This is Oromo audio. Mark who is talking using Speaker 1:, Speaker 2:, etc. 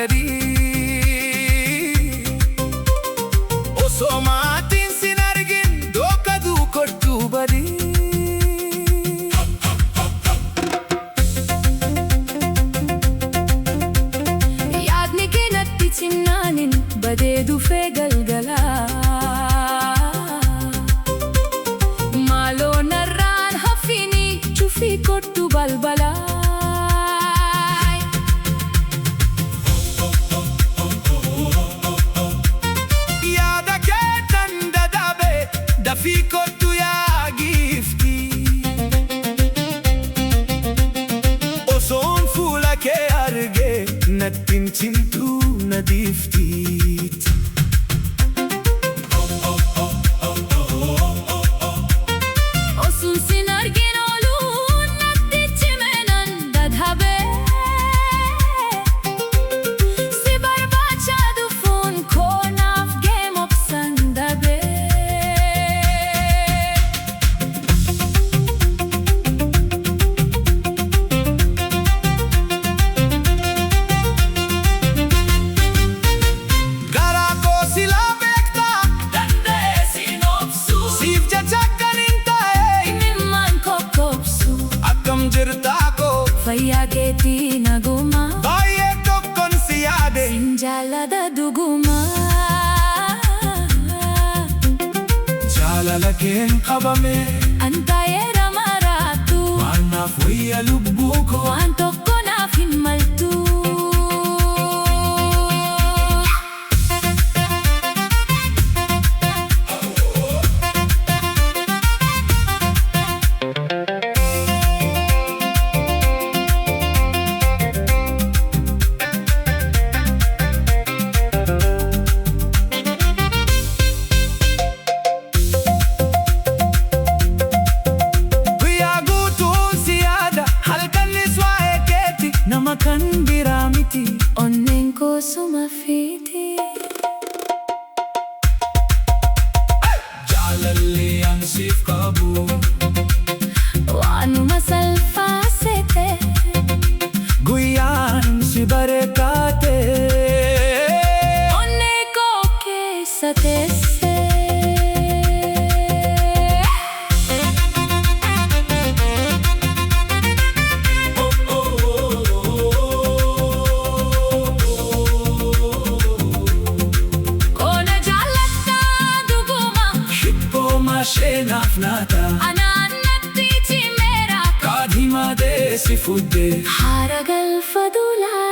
Speaker 1: bari Osoo maatiin sin argin dhookaduu kottuu bari
Speaker 2: Yaadni kee natti cimnaanin badee dhufee galgalaa Maaloo narraan hafini cufii kottuu balbalaa
Speaker 1: Dafii kottu yaa giiftii Osoon fuula kee argee nattiin cimtuu na dhiiftiit
Speaker 2: Osuun sin argin ooluun natti cimeenan dadhabee Si barbaachaa dhufuun koo naaf geemobsan dabee Fayyaa keetii nagumaa
Speaker 1: baay'ee tokkoon si yaade
Speaker 2: sin jaalladha dhugumaa
Speaker 1: Jaalala keen qabame
Speaker 2: Antaa'eera maraattu
Speaker 1: waan naaf wayya lubbuu koo
Speaker 2: waan tokko naaf hin maltu
Speaker 1: Nama kan biraa miti
Speaker 2: onneen koo suma fiiti
Speaker 1: Jaalalli an siif qabu
Speaker 2: waanuma salphaasete
Speaker 1: guyyaan si bareekaate
Speaker 2: onnee koo keessa teesse
Speaker 1: Sheenaaf naata
Speaker 2: Anaan natti cimeera
Speaker 1: kaadhimaa deessi fuddee
Speaker 2: Haara galfa duulaa